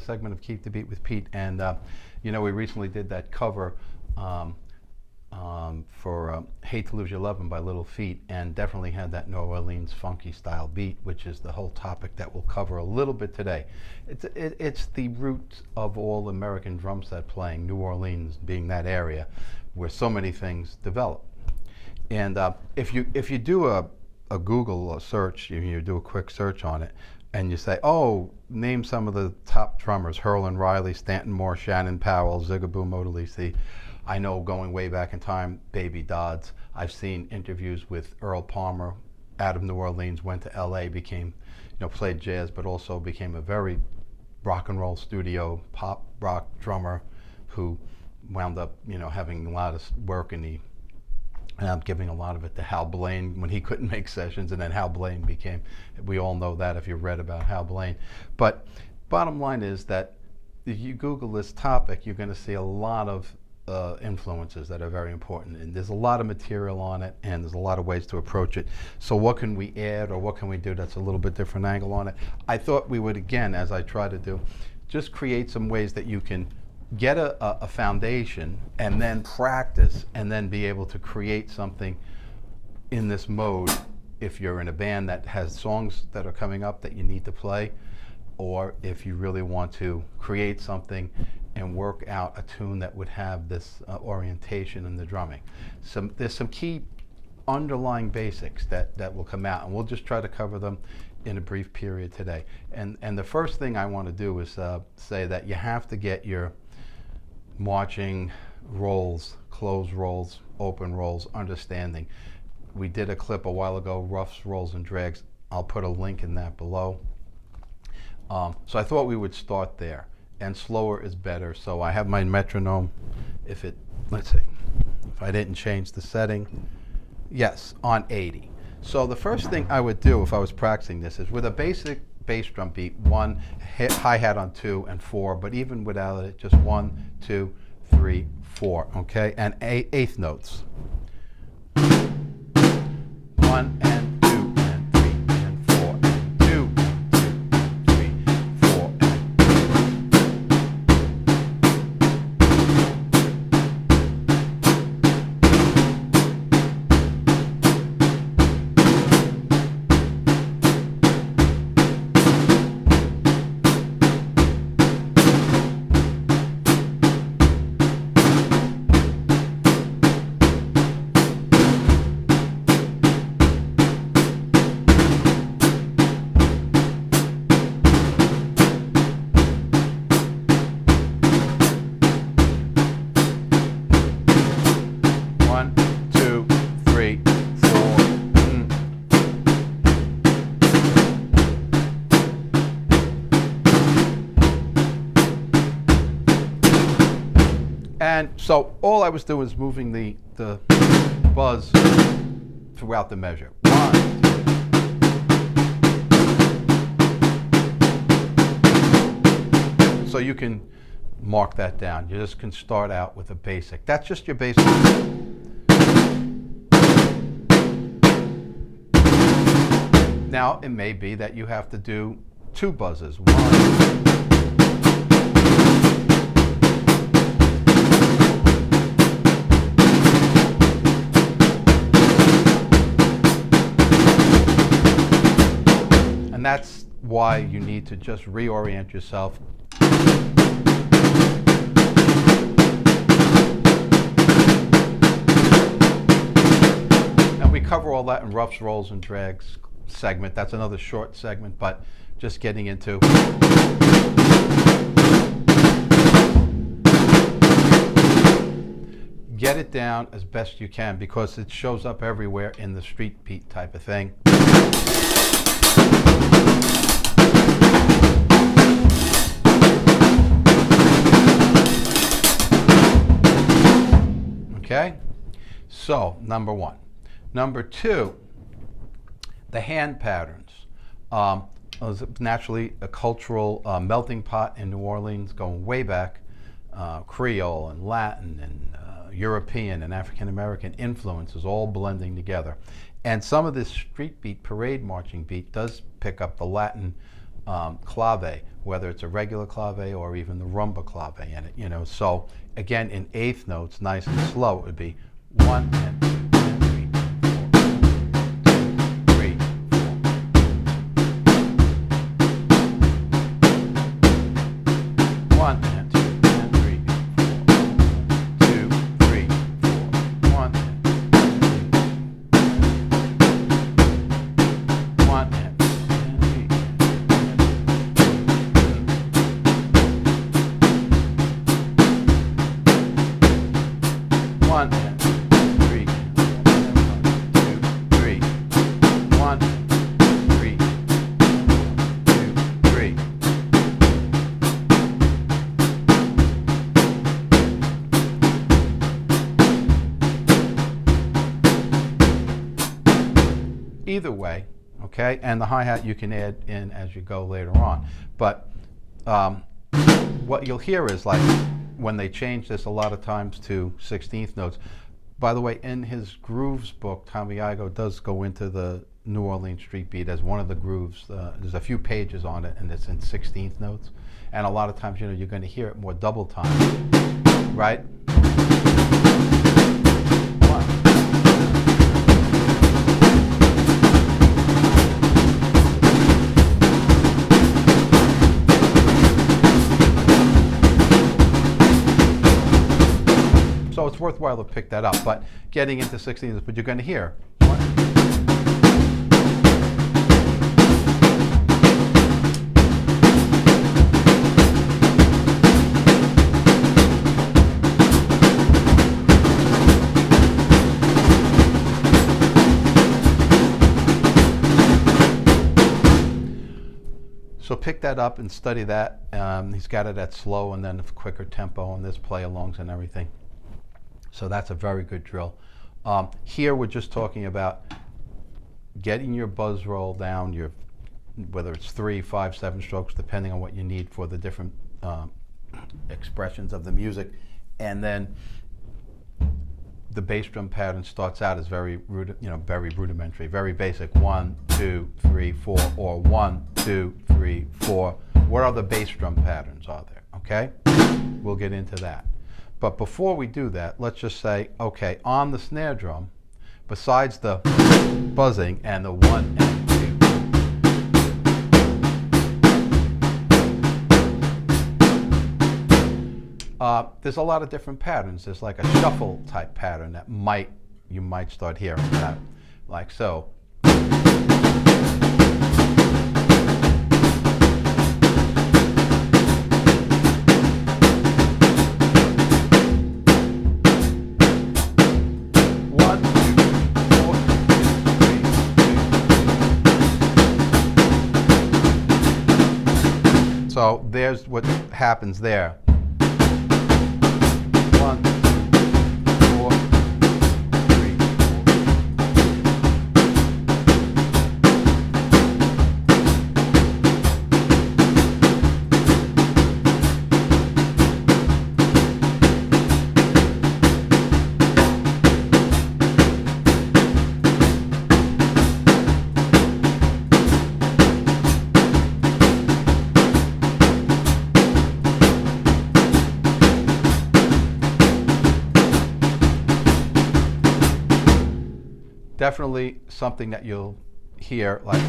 segment of Keep the Beat with Pete, and we recently did that cover for Hate to Lose Your Lovin' by Little Feat, and definitely had that New Orleans funky style beat, which is the whole topic that we'll cover a little bit today. It's the roots of all American drum set playing, New Orleans being that area where so many things develop. And if you do a Google search, you do a quick search on it, and you say, oh, name some of the top drummers, Herlin Riley, Stanton Moore, Shannon Powell, Zigaboo Modellisi. I know going way back in time, Baby Dodds. I've seen interviews with Earl Palmer out of New Orleans, went to LA, became, played jazz, but also became a very rock and roll studio, pop rock drummer who wound up, having a lot of work, and he giving a lot of it to Hal Blaine when he couldn't make sessions, and then Hal Blaine became, we all know that if you read about Hal Blaine. But bottom line is that if you Google this topic, you're going to see a lot of influences that are very important, and there's a lot of material on it, and there's a lot of ways to approach it. So what can we add, or what can we do that's a little bit different angle on it? I thought we would, again, as I try to do, just create some ways that you can get a foundation and then practice and then be able to create something in this mode if you're in a band that has songs that are coming up that you need to play, or if you really want to create something and work out a tune that would have this orientation in the drumming. There's some key underlying basics that will come out, and we'll just try to cover them in a brief period today. And the first thing I want to do is say that you have to get your marching rolls, closed rolls, open rolls, understanding. We did a clip a while ago, Ruffs, Rolls, and Drags. I'll put a link in that below. So I thought we would start there, and slower is better. So I have my metronome. Let's see, if I didn't change the setting, yes, on 80. So the first thing I would do if I was practicing this is with a basic bass drum beat, 1, hi-hat on 2 and 4, but even without it, just 1, 2, 3, 4, okay? And eighth notes. 1 and 2 and 3 and 4 and 2, 3, 4 And so all I was doing was moving the buzz throughout the measure. 1, 2. So you can mark that down. You just can start out with a basic. That's just your basic. Now it may be that you have to do 2 buzzes. 1. And that's why you need to just reorient yourself. And we cover all that in Ruffs, Rolls, and Drags segment. That's another short segment, but just getting into get it down as best you can, because it shows up everywhere in the street beat type of thing. Okay, so number 1. Number 2, the hand patterns. Was naturally a cultural melting pot in New Orleans going way back. Creole and Latin and European and African American influences all blending together. And some of this street beat, parade marching beat, does pick up the Latin clave, whether it's a regular clave or even the rumba clave in it, you know. So again, in eighth notes, nice and slow, it would be 1 and 2 and 3, 1 and 2 and 3, 2, 3, 4, 1 and 1 and 2 and 3, 1 and 2 and 3, 2, 3, 1 and 3, 2, 3. Either way, okay, and the hi-hat you can add in as you go later on. But what you'll hear is, like, when they change this a lot of times to 16th notes. By the way, in his grooves book, Tommy Igoe does go into the New Orleans street beat as one of the grooves. There's a few pages on it, and it's in 16th notes. And a lot of times, you know, you're going to hear it more double time, right? So it's worthwhile to pick that up, but getting into 16th, but you're going to hear. So pick that up and study that. He's got it at slow and then a quicker tempo, and there's play-alongs and everything. So that's a very good drill. Here we're just talking about getting your buzz roll down, whether it's 3, 5, 7 strokes, depending on what you need for the different expressions of the music. And then the bass drum pattern starts out as very rudimentary, very basic. 1, 2, 3, 4, or 1, 2, 3, 4. What other bass drum patterns are there? Okay, we'll get into that. But before we do that, let's just say, okay, on the snare drum, besides the buzzing and the 1 and 2, there's a lot of different patterns. There's like a shuffle type pattern that you might start hearing that, like so. So there's what happens there. 1, 4, 3, 4. Definitely something that you'll hear like.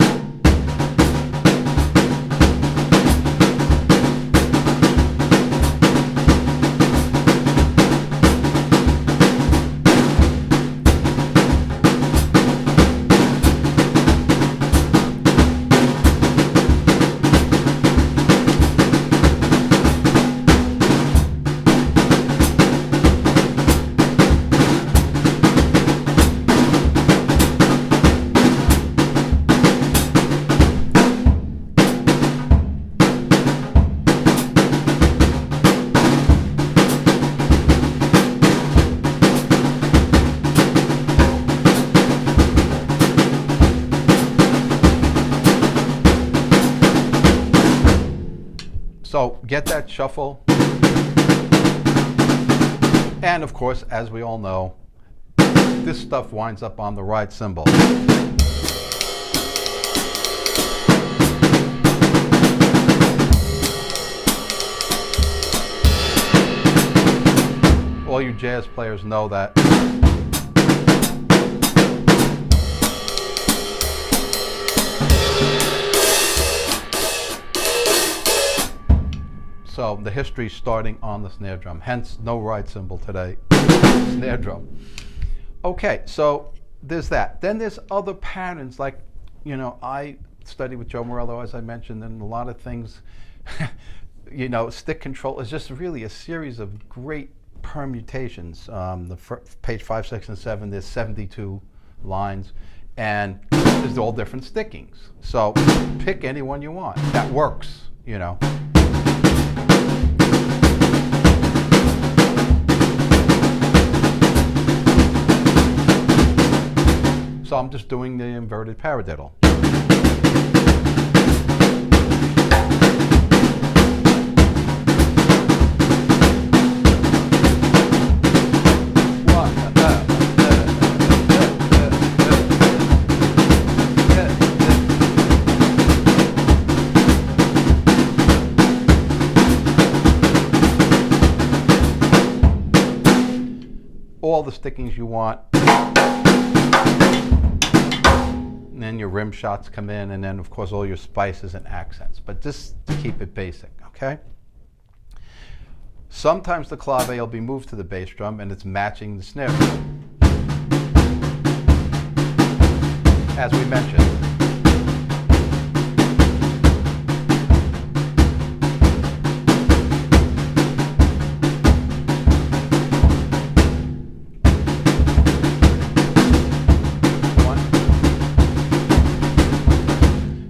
So get that shuffle. And of course, as we all know, this stuff winds up on the right cymbal. all you jazz players know that. So the history starting on the snare drum, hence no ride cymbal today, snare drum. Okay, so there's that. Then there's other patterns, like, you know, I studied with Joe Morello, as I mentioned, and a lot of things, you know, stick control is just really a series of great permutations. Page 5, 6, and 7, there's 72 lines, and there's all different stickings. So pick any one you want. That works, you know. So I'm just doing the inverted paradiddle. All the stickings you want. And then your rim shots come in, and then of course all your spices and accents, but just to keep it basic, okay? Sometimes the clave will be moved to the bass drum and it's matching the snare drum, as we mentioned.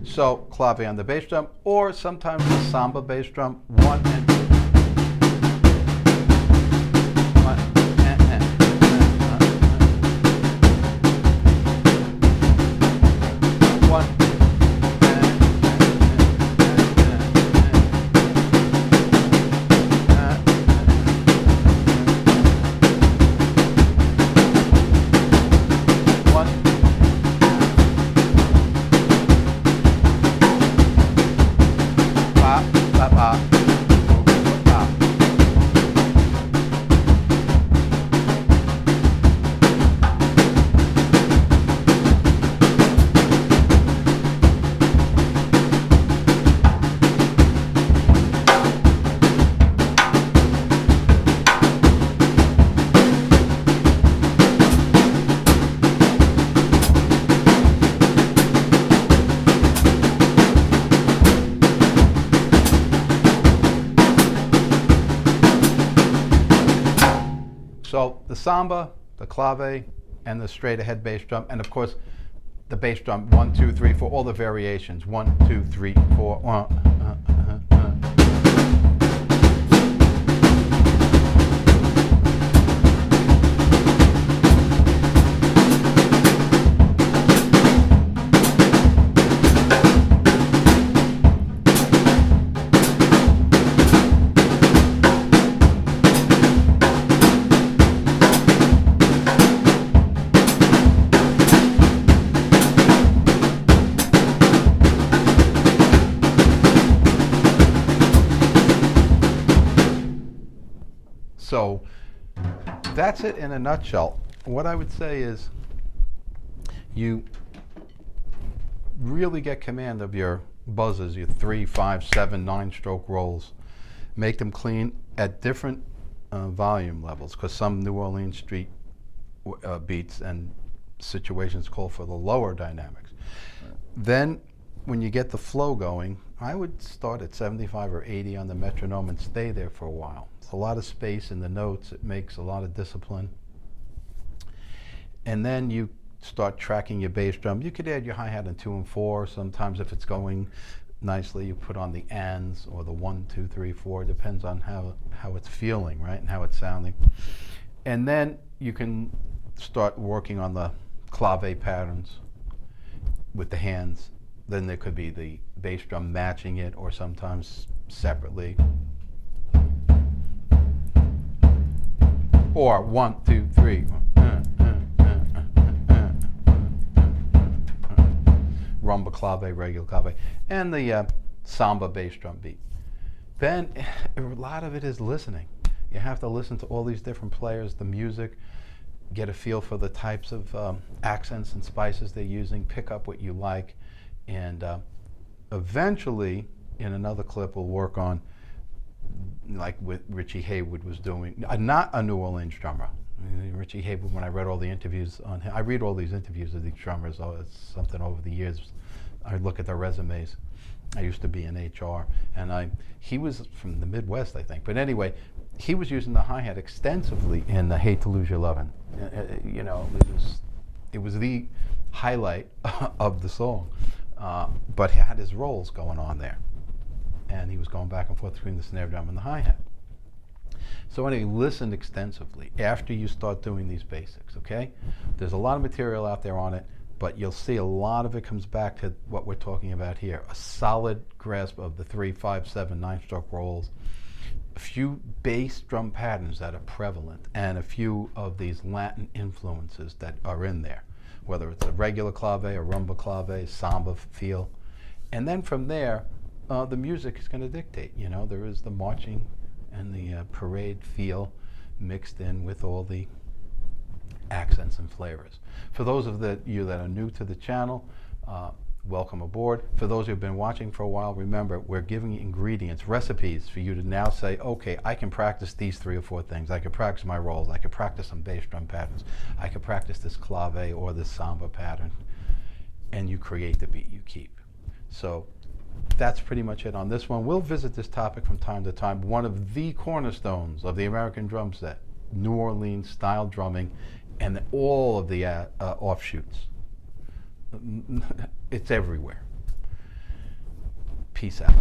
So clave on the bass drum, or sometimes the samba bass drum, 1 and 2. 1 and 1. So the samba, the clave, and the straight ahead bass drum, and of course the bass drum, 1, 2, 3, 4, all the variations, 1, 2, 3, 4, 1. So that's it in a nutshell. What I would say is you really get command of your buzzes, your 3, 5, 7, 9-stroke rolls. Make them clean at different volume levels, because some New Orleans street beats and situations call for the lower dynamics. Right. Then when you get the flow going, I would start at 75 or 80 on the metronome and stay there for a while. It's a lot of space in the notes. It makes a lot of discipline. And then you start tracking your bass drum. You could add your hi-hat in 2 and 4. Sometimes if it's going nicely, you put on the ands or the 1, 2, 3, 4. Depends on how it's feeling, right, and how it's sounding. And then you can start working on the clave patterns with the hands. Then there could be the bass drum matching it, or sometimes separately. Or 1, 2, 3. Rumba clave, regular clave, and the samba bass drum beat. Then a lot of it is listening. You have to listen to all these different players, the music, get a feel for the types of accents and spices they're using, pick up what you like, and eventually, in another clip, we'll work on, like what Richie Haywood was doing, not a New Orleans drummer. I mean, Richie Haywood, when I read all the interviews on him, I read all these interviews of these drummers, it's something over the years. I look at their resumes. I used to be in HR, and he was from the Midwest, I think. But anyway, he was using the hi-hat extensively in the Hate to Lose Your Lovin'. You know, it was the highlight of the song, but he had his rolls going on there. And he was going back and forth between the snare drum and the hi-hat. So anyway, listen extensively after you start doing these basics, okay? There's a lot of material out there on it, but you'll see a lot of it comes back to what we're talking about here. A solid grasp of the 3, 5, 7, 9-stroke rolls, a few bass drum patterns that are prevalent, and a few of these Latin influences that are in there, whether it's a regular clave, a rumba clave, samba feel. And then from there, the music is going to dictate. You know, there is the marching and the parade feel mixed in with all the accents and flavors. For those of you that are new to the channel, welcome aboard. For those who have been watching for a while, remember, we're giving you ingredients, recipes for you to now say, okay, I can practice these 3 or 4 things. I can practice my rolls. I can practice some bass drum patterns. I can practice this clave or this samba pattern. And you create the beat you keep. So that's pretty much it on this one. We'll visit this topic from time to time. One of the cornerstones of the American drum set, New Orleans style drumming, and all of the offshoots. It's everywhere. Peace out.